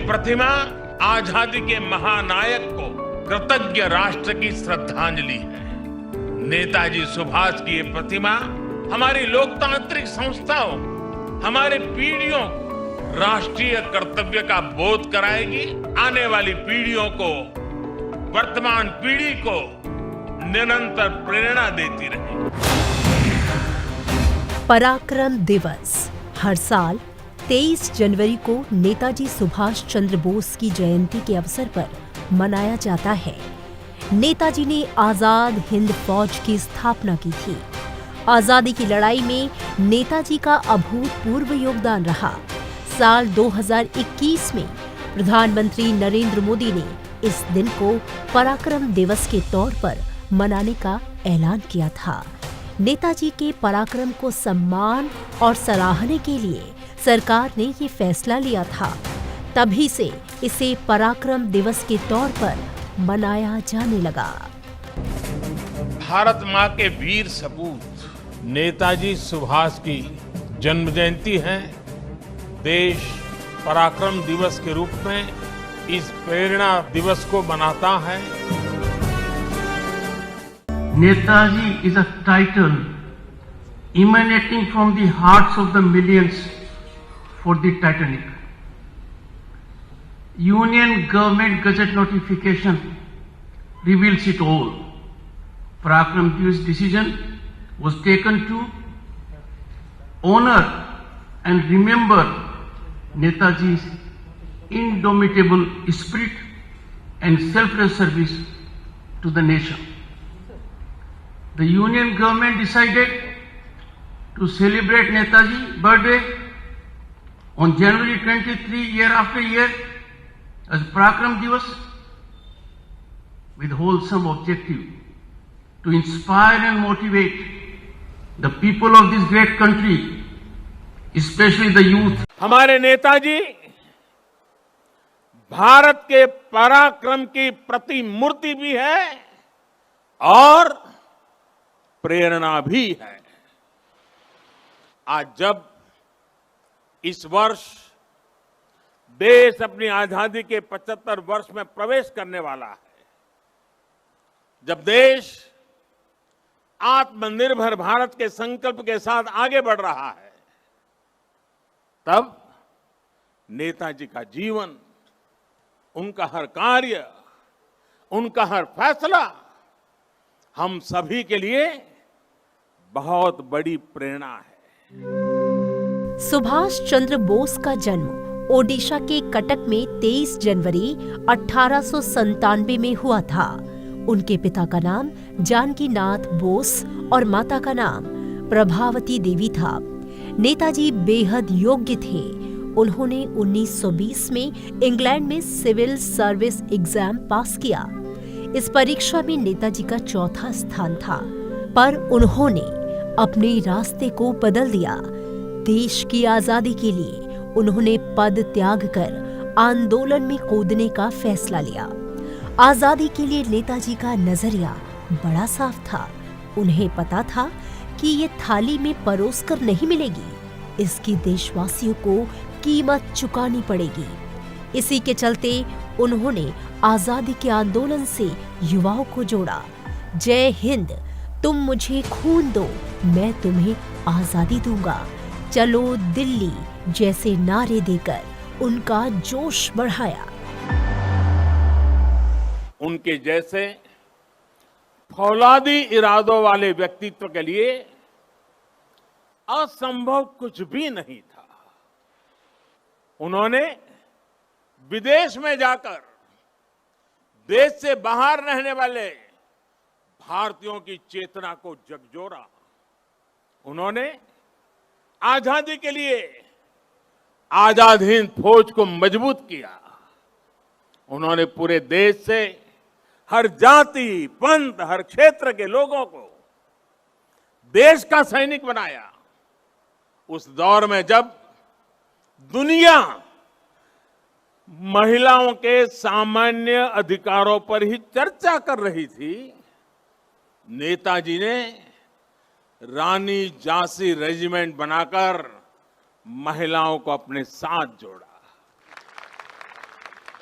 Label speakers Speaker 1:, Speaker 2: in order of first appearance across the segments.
Speaker 1: प्रतिमा आजादी के महानायक को कृतज्ञ राष्ट्र की श्रद्धांजलि है। नेताजी सुभाष की ये प्रतिमा हमारी लोकतांत्रिक संस्थाओं, हमारे पीढ़ियों को राष्ट्रीय कर्तव्य का बोध कराएगी। आने वाली पीढ़ियों को, वर्तमान पीढ़ी को निरंतर प्रेरणा देती रहेगी।
Speaker 2: पराक्रम दिवस हर साल 23 जनवरी को नेताजी सुभाष चंद्र बोस की जयंती के अवसर पर मनाया जाता है। नेताजी ने आजाद हिंद फौज की स्थापना की थी। आजादी की लड़ाई में नेताजी का अभूतपूर्व योगदान रहा। साल 2021 में प्रधानमंत्री नरेंद्र मोदी ने इस दिन को पराक्रम दिवस के तौर पर मनाने का ऐलान किया था। नेताजी के पराक्रम को सम्मान और सराहने के लिए सरकार ने ये फैसला लिया था। तभी से इसे पराक्रम दिवस के तौर पर मनाया जाने लगा।
Speaker 1: भारत मां के वीर सपूत नेताजी सुभाष की जन्म जयंती है। देश पराक्रम दिवस के रूप में इस प्रेरणा दिवस को मनाता है।
Speaker 3: Netaji is a title emanating from the hearts of the millions for the Titanic. Union Government Gazette notification reveals it all. Parakram Divas decision was taken to honor and remember Netaji's indomitable spirit and selfless service to the nation. The Union government decided to celebrate Netaji's birthday on January 23 year after year as Parakram Divas with wholesome objective to inspire and motivate the people of this great country, especially the youth.
Speaker 1: हमारे नेताजी भारत के पराक्रम की प्रतिमूर्ति भी है और प्रेरणा भी है। आज जब इस वर्ष देश अपनी आजादी के 75 वर्ष में प्रवेश करने वाला है, जब देश आत्मनिर्भर भारत के संकल्प के साथ आगे बढ़ रहा है, तब नेताजी का जीवन, उनका हर कार्य, उनका हर फैसला हम सभी के लिए बहुत बड़ी प्रेरणा है।
Speaker 2: सुभाष चंद्र बोस का जन्म ओडिशा के कटक में 23 जनवरी 1897 में हुआ था। उनके पिता का नाम जानकी नाथ बोस और माता का नाम प्रभावती देवी था। नेताजी बेहद योग्य थे। उन्होंने 1920 में इंग्लैंड में सिविल सर्विस एग्जाम पास किया। इस परीक्षा में नेताजी का चौथा स्थान था, पर उन्होंने अपने रास्ते को बदल दिया। देश की आजादी के लिए उन्होंने पद त्याग कर आंदोलन में कूदने का फैसला लिया। आजादी के लिए नेताजी का नजरिया बड़ा साफ था। उन्हें पता था कि ये थाली में परोस कर नहीं मिलेगी, इसकी देशवासियों को कीमत चुकानी पड़ेगी। इसी के चलते उन्होंने आजादी के आंदोलन से युवाओं को जोड़ा। जय हिंद, तुम मुझे खून दो, मैं तुम्हें आजादी दूंगा, चलो दिल्ली जैसे नारे देकर उनका जोश बढ़ाया।
Speaker 1: उनके जैसे फौलादी इरादों वाले व्यक्तित्व के लिए असंभव कुछ भी नहीं था। उन्होंने विदेश में जाकर देश से बाहर रहने वाले भारतीयों की चेतना को झकझोरा। उन्होंने आजादी के लिए आजाद हिंद फौज को मजबूत किया। उन्होंने पूरे देश से हर जाति, पंथ, हर क्षेत्र के लोगों को देश का सैनिक बनाया। उस दौर में जब दुनिया महिलाओं के सामान्य अधिकारों पर ही चर्चा कर रही थी, नेताजी ने रानी झांसी रेजिमेंट बनाकर महिलाओं को अपने साथ जोड़ा।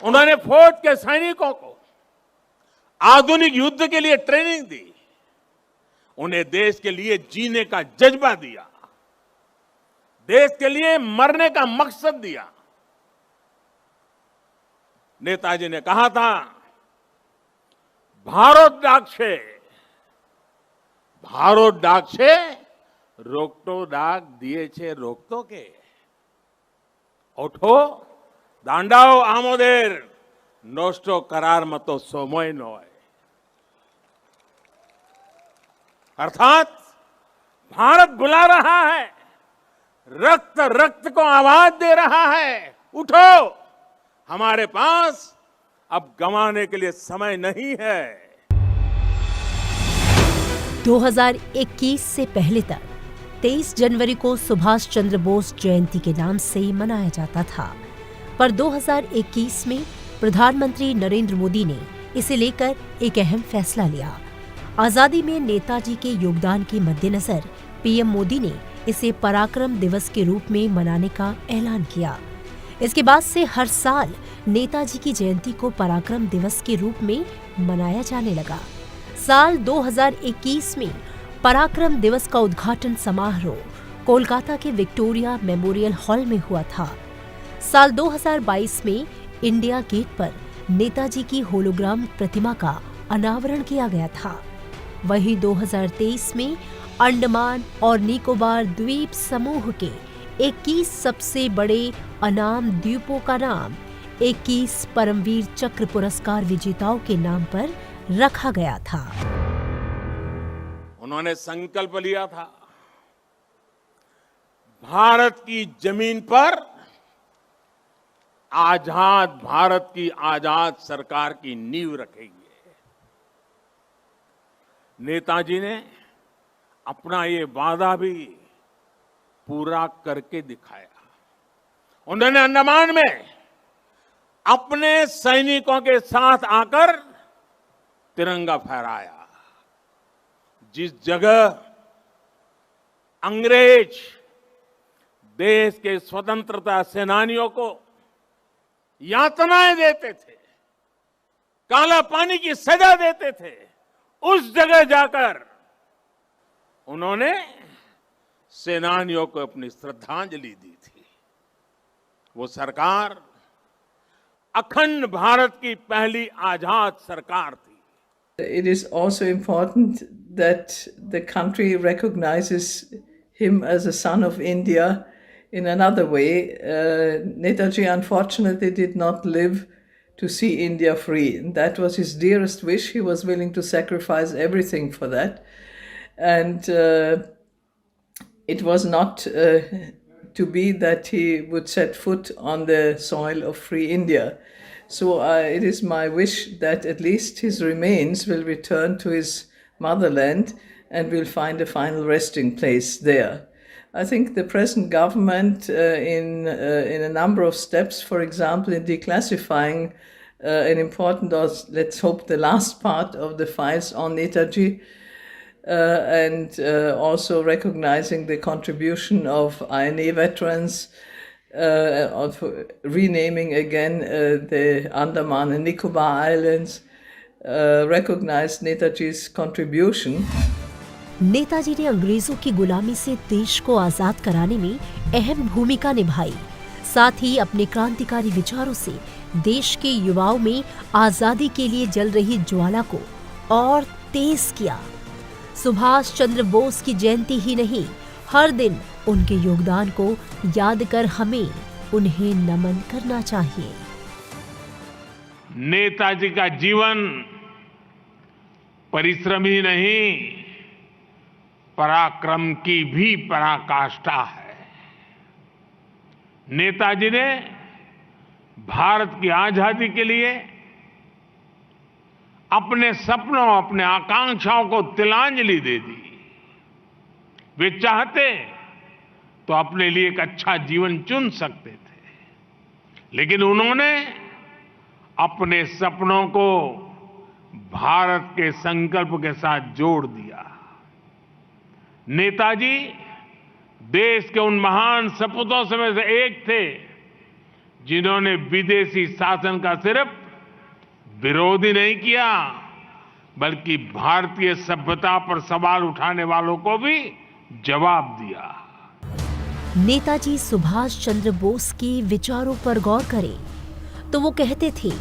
Speaker 1: उन्होंने फौज के सैनिकों को आधुनिक युद्ध के लिए ट्रेनिंग दी, उन्हें देश के लिए जीने का जज्बा दिया, देश के लिए मरने का मकसद दिया। नेताजी ने कहा था, भारत डाक से रोकटो डाक दिए छे रोकतो के ओठो दांडाओ आमोदेर नोस्टो करार मतो सोमोय नोय। अर्थात भारत बुला रहा है, रक्त रक्त को आवाज दे रहा है, उठो, हमारे पास अब गंवाने के लिए समय नहीं है।
Speaker 2: 2021 से पहले तक 23 जनवरी को सुभाष चंद्र बोस जयंती के नाम से मनाया जाता था, पर 2021 में प्रधानमंत्री नरेंद्र मोदी ने इसे लेकर एक अहम फैसला लिया। आजादी में नेताजी के योगदान के मद्देनजर पीएम मोदी ने इसे पराक्रम दिवस के रूप में मनाने का ऐलान किया। इसके बाद से हर साल नेताजी की जयंती को पराक्रम दिवस के रूप में मनाया जाने लगा। साल 2021 में पराक्रम दिवस का उद्घाटन समारोह कोलकाता के विक्टोरिया मेमोरियल हॉल में हुआ था। साल 2022 में इंडिया गेट पर नेताजी की होलोग्राम प्रतिमा का अनावरण किया गया था। वहीं 2023 में अंडमान और निकोबार द्वीप समूह के 21 सबसे बड़े अनाम द्वीपों का नाम 21 परमवीर चक्र पुरस्कार विजेताओं के नाम पर रखा गया था।
Speaker 1: उन्होंने संकल्प लिया था, भारत की जमीन पर आजाद भारत की आजाद सरकार की नींव रखेंगे। नेताजी ने अपना ये वादा भी पूरा करके दिखाया। उन्होंने अंडमान में अपने सैनिकों के साथ आकर तिरंगा फहराया। जिस जगह अंग्रेज देश के स्वतंत्रता सेनानियों को यातनाएं देते थे, काला पानी की सजा देते थे, उस जगह जाकर उन्होंने सेनानियों को अपनी श्रद्धांजलि दी थी। वो सरकार अखंड भारत की पहली आजाद सरकार थी।
Speaker 4: It is also important that the country recognizes him as a son of India in another way. Netaji unfortunately did not live to see India free. And that was his dearest wish. He was willing to sacrifice everything for that. And it was not to be that he would set foot on the soil of free India. So it is my wish that at least his remains will return to his motherland and will find a final resting place there. I think the present government in a number of steps, for example, in declassifying an important, or let's hope the last part of the files on Netaji, and also recognizing the contribution of INA veterans, of renaming again the Andaman and Nicobar Islands, recognized Netaji's contribution.
Speaker 2: Netaji ने अंग्रेजों की गुलामी से देश को आजाद कराने में अहम भूमिका निभाई। साथ ही अपने क्रांतिकारी विचारों से देश के युवाओं में आजादी के लिए जल रही ज्वाला को और तेज किया। सुभाष चंद्र बोस की जयंती ही नहीं, हर दिन उनके योगदान को याद कर हमें उन्हें नमन करना चाहिए।
Speaker 1: नेताजी का जीवन परिश्रम ही नहीं, पराक्रम की भी पराकाष्ठा है। नेताजी ने भारत की आजादी के लिए अपने सपनों, अपने आकांक्षाओं को तिलांजलि दे दी। वे चाहते तो अपने लिए एक अच्छा जीवन चुन सकते थे, लेकिन उन्होंने अपने सपनों को भारत के संकल्प के साथ जोड़ दिया। नेताजी देश के उन महान सपूतों में से एक थे जिन्होंने विदेशी शासन का सिर्फ विरोध ही नहीं किया, बल्कि भारतीय सभ्यता पर सवाल उठाने वालों को भी जवाब दिया।
Speaker 2: नेताजी सुभाष चंद्र बोस के विचारों पर गौर करें तो वो कहते थे,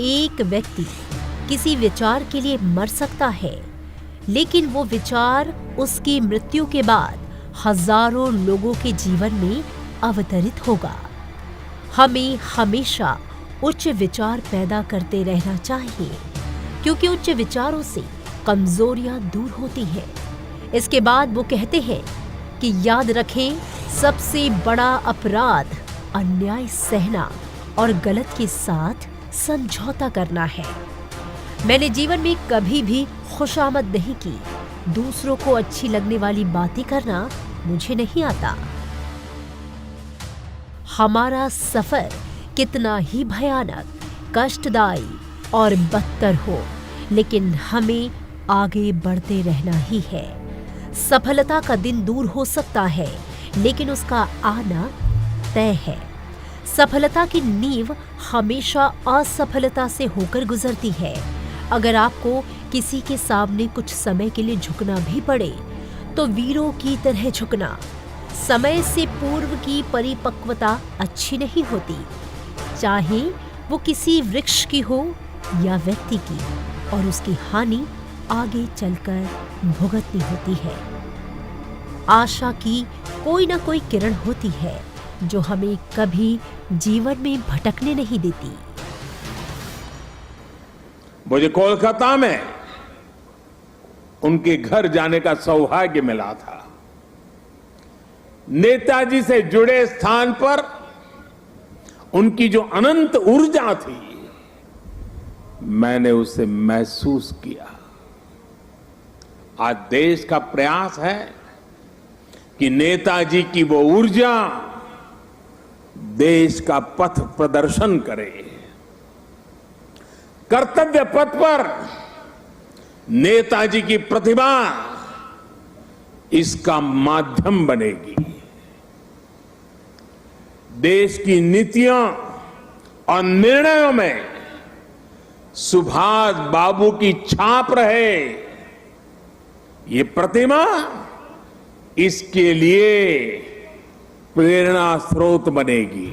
Speaker 2: एक व्यक्ति किसी विचार के लिए मर सकता है, लेकिन वो विचार उसकी मृत्यु के बाद हजारों लोगों के जीवन में अवतरित होगा। हमें हमेशा उच्च विचार पैदा करते रहना चाहिए, क्योंकि उच्च विचारों से कमजोरियां दूर होती हैं। इसके बाद वो कहते हैं कि याद रखें, सबसे बड़ा अपराध अन्याय सहना और गलत के साथ समझौता करना है। मैंने जीवन में कभी भी खुशामद नहीं की। दूसरों को अच्छी लगने वाली बातें करना मुझे नहीं आता। हमारा सफर कितना ही भयानक, कष्टदायी और बदतर हो, लेकिन हमें आगे बढ़ते रहना ही है। सफलता का दिन दूर हो सकता है, लेकिन उसका आना तय है। सफलता की नींव हमेशा असफलता से होकर गुजरती है। अगर आपको किसी के सामने कुछ समय के लिए झुकना भी पड़े, तो वीरों की तरह झुकना। समय से पूर्व की परिपक्वता अच्छी नहीं होती, चाहे वो किसी वृक्ष की हो या व्यक्ति की, और उसकी हानि आगे चलकर भुगतनी होती है। आशा की कोई ना कोई किरण होती है जो हमें कभी जीवन में भटकने नहीं देती।
Speaker 1: मुझे कोलकाता में उनके घर जाने का सौभाग्य मिला था। नेताजी से जुड़े स्थान पर उनकी जो अनंत ऊर्जा थी, मैंने उसे महसूस किया। आज देश का प्रयास है कि नेताजी की वो ऊर्जा देश का पथ प्रदर्शन करे। कर्तव्य पथ पर नेताजी की प्रतिभा इसका माध्यम बनेगी। देश की नीतियों और निर्णयों में सुभाष बाबू की छाप रहे, ये प्रतिमा इसके लिए प्रेरणा स्रोत बनेगी।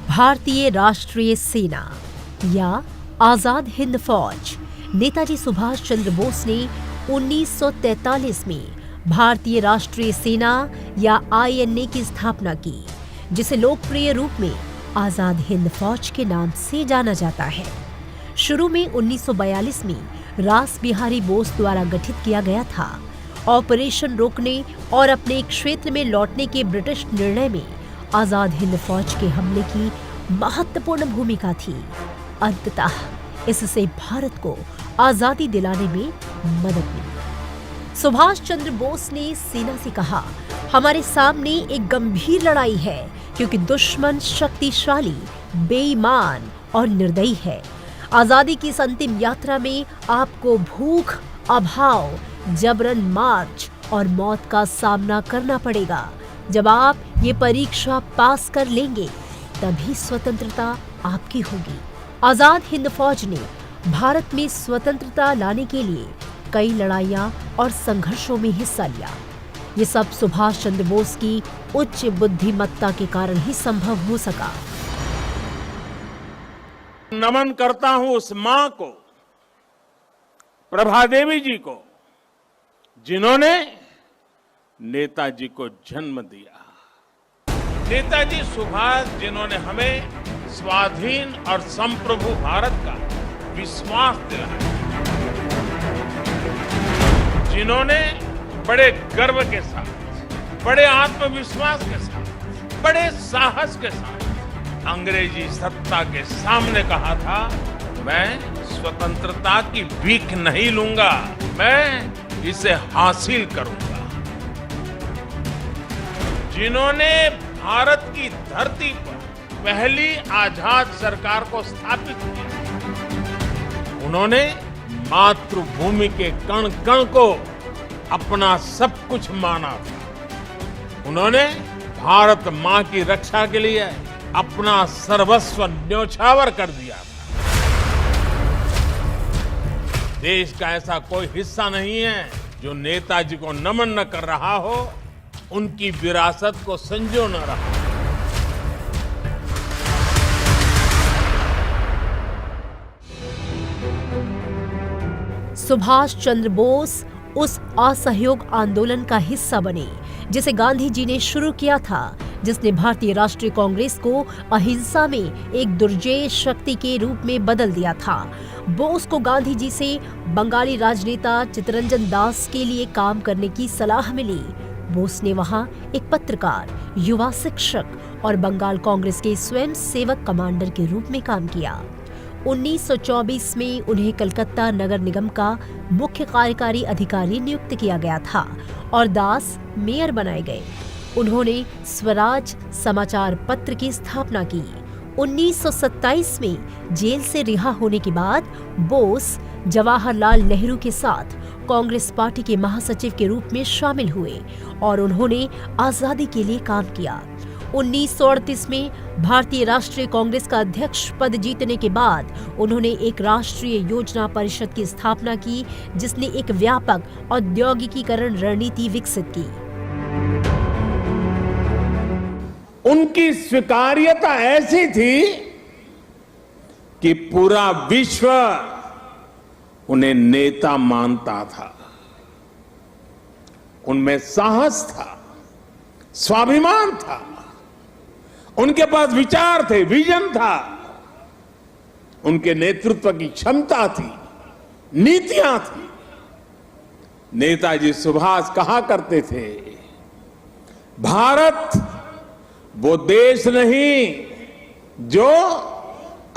Speaker 2: भारतीय राष्ट्रीय सेना या आजाद हिंद फौज नेताजी सुभाष चंद्र बोस ने 1943 में भारतीय राष्ट्रीय सेना या INA की स्थापना की, जिसे लोकप्रिय रूप में आजाद हिंद फौज के नाम से जाना जाता है। शुरू में 1942 में रास बिहारी बोस द्वारा गठित किया गया था। ऑपरेशन रोकने और अपने क्षेत्र में लौटने के ब्रिटिश निर्णय में आजाद हिंद फौज के हमले की महत्वपूर्ण भूमिका थी। अंततः इससे भारत को आजादी दिलाने में मदद मिली। सुभाष चंद्र बोस ने सेना से कहा, हमारे सामने एक गंभीर लड़ाई है, क्योंकि दुश्मन शक्तिशाली, बेईमान और निर्दयी है। आजादी की इस अंतिम यात्रा में आपको भूख, अभाव, जबरन मार्च और मौत का सामना करना पड़ेगा। जब आप ये परीक्षा पास कर लेंगे, तभी स्वतंत्रता आपकी होगी। आजाद हिंद फौज ने भारत में स्वतंत्रता लाने के लिए कई लड़ाइयां और संघर्षों में हिस्सा लिया। ये सब सुभाष चंद्र बोस की उच्च बुद्धिमत्ता के कारण ही संभव हो सका।
Speaker 1: नमन करता हूं उस मां को, प्रभा देवी जी को, जिन्होंने नेताजी को जन्म दिया। नेताजी सुभाष, जिन्होंने हमें स्वाधीन और संप्रभु भारत का विश्वास दिलाया, जिन्होंने बड़े गर्व के साथ, बड़े आत्मविश्वास के साथ, बड़े साहस के साथ अंग्रेजी सत्ता के सामने कहा था, मैं स्वतंत्रता की भीख नहीं लूंगा, मैं इसे हासिल करूंगा। जिन्होंने भारत की धरती पर पहली आजाद सरकार को स्थापित किया, उन्होंने मातृभूमि के कण कण को अपना सब कुछ माना था। उन्होंने भारत मां की रक्षा के लिए अपना सर्वस्व न्योछावर कर दिया था। देश का ऐसा कोई हिस्सा नहीं है जो नेताजी को नमन न कर रहा हो, उनकी विरासत को संजो न रहा।
Speaker 2: सुभाष चंद्र बोस उस असहयोग आंदोलन का हिस्सा बने जिसे गांधी जी ने शुरू किया था, जिसने भारतीय राष्ट्रीय कांग्रेस को अहिंसा में एक दुर्जेय शक्ति के रूप में बदल दिया था। बोस को गांधी जी से बंगाली राजनेता चित्तरंजन दास के लिए काम करने की सलाह मिली। बोस ने वहां एक पत्रकार, युवा शिक्षक और बंगाल कांग्रेस के स्वयं सेवक कमांडर के रूप में काम किया। 1924 में उन्हें कलकत्ता नगर निगम का मुख्य कार्यकारी अधिकारी नियुक्त किया गया था और दास मेयर बनाए गए। उन्होंने स्वराज समाचार पत्र की स्थापना की। 1927 में जेल से रिहा होने के बाद बोस जवाहरलाल नेहरू के साथ कांग्रेस पार्टी के महासचिव के रूप में शामिल हुए और उन्होंने आजादी के लिए काम किया। 1938 में भारतीय राष्ट्रीय कांग्रेस का अध्यक्ष पद जीतने के बाद उन्होंने एक राष्ट्रीय योजना परिषद की स्थापना की, जिसने एक व्यापक औद्योगिकीकरण रणनीति विकसित की।
Speaker 1: उनकी स्वीकार्यता ऐसी थी कि पूरा विश्व उन्हें नेता मानता था। उनमें साहस था, स्वाभिमान था, उनके पास विचार थे, विजन था, उनके नेतृत्व की क्षमता थी, नीतियां थी। नेताजी सुभाष कहा करते थे, भारत वो देश नहीं जो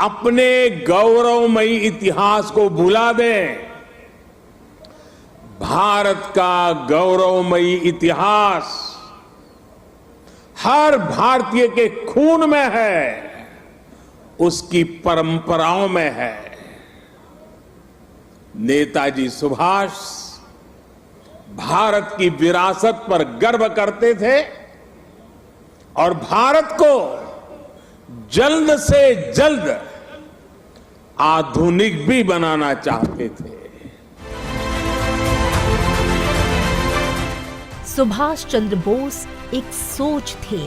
Speaker 1: अपने गौरवमयी इतिहास को भुला दे। भारत का गौरवमयी इतिहास हर भारतीय के खून में है, उसकी परंपराओं में है। नेताजी सुभाष भारत की विरासत पर गर्व करते थे और भारत को जल्द से जल्द आधुनिक भी बनाना चाहते थे।
Speaker 2: सुभाष चंद्र बोस एक सोच थे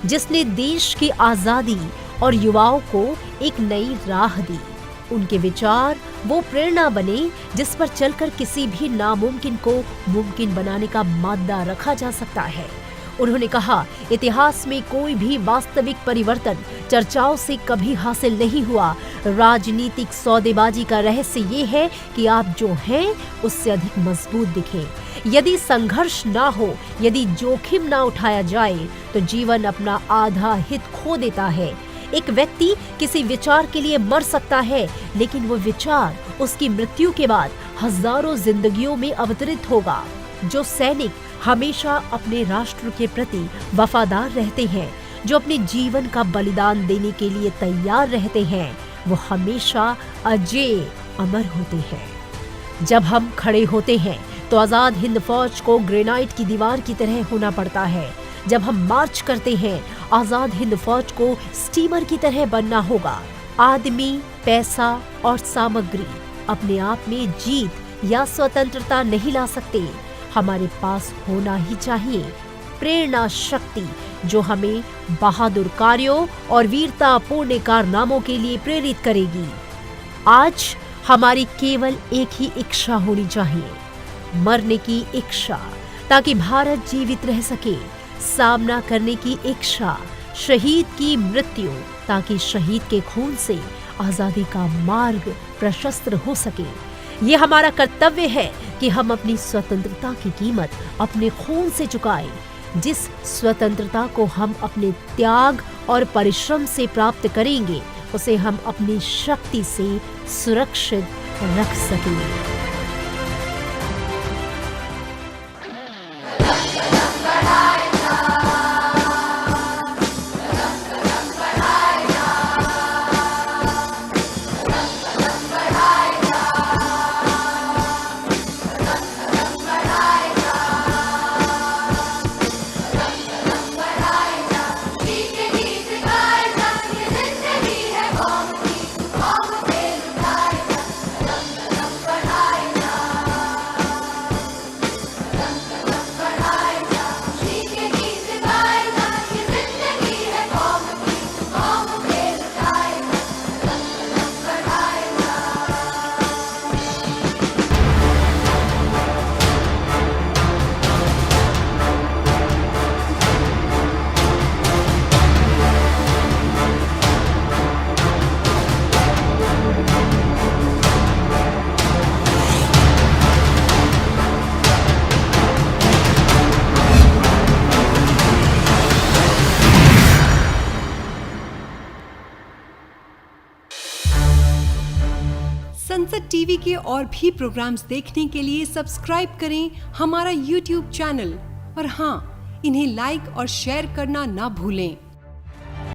Speaker 2: जिसने देश की आजादी और युवाओं को एक नई राह दी। उनके विचार वो प्रेरणा बने जिस पर चलकर किसी भी नामुमकिन को मुमकिन बनाने का मादा रखा जा सकता है। उन्होंने कहा, इतिहास में कोई भी वास्तविक परिवर्तन चर्चाओं से कभी हासिल नहीं हुआ। राजनीतिक सौदेबाजी का रहस्य ये है कि आप जो हैं उससे अधिक मजबूत दिखें। यदि संघर्ष ना हो, यदि जोखिम ना उठाया जाए तो जीवन अपना आधा हित खो देता है। एक व्यक्ति किसी विचार के लिए मर सकता है, लेकिन वो विचार उसकी मृत्यु के बाद हजारों जिंदगियों में अवतरित होगा। जो सैनिक हमेशा अपने राष्ट्र के प्रति वफादार रहते हैं, जो अपने जीवन का बलिदान देने के लिए तैयार रहते हैं, वो हमेशा अजेय अमर होते हैं। जब हम खड़े होते हैं तो आजाद हिंद फौज को ग्रेनाइट की दीवार की तरह होना पड़ता है। जब हम मार्च करते हैं, आजाद हिंद फौज को स्टीमर की तरह बनना होगा। आदमी, पैसा और सामग्री अपने आप में जीत या स्वतंत्रता नहीं ला सकते। हमारे पास होना ही चाहिए प्रेरणा शक्ति, जो हमें बहादुर कार्यों और वीरतापूर्ण कारनामों के लिए प्रेरित करेगी। आज हमारी केवल एक ही इच्छा होनी चाहिए, मरने की इच्छा, ताकि भारत जीवित रह सके। सामना करने की इच्छा, शहीद की मृत्यु, ताकि शहीद के खून से आजादी का मार्ग प्रशस्त हो सके। ये हमारा कर्तव्य है कि हम अपनी स्वतंत्रता की कीमत अपने खून से चुकाएं। जिस स्वतंत्रता को हम अपने त्याग और परिश्रम से प्राप्त करेंगे, उसे हम अपनी शक्ति से सुरक्षित रख सकेंगे।
Speaker 5: संसद टीवी के और भी प्रोग्राम्स देखने के लिए सब्सक्राइब करें हमारा YouTube चैनल और हाँ, इन्हें लाइक और शेयर करना ना भूलें।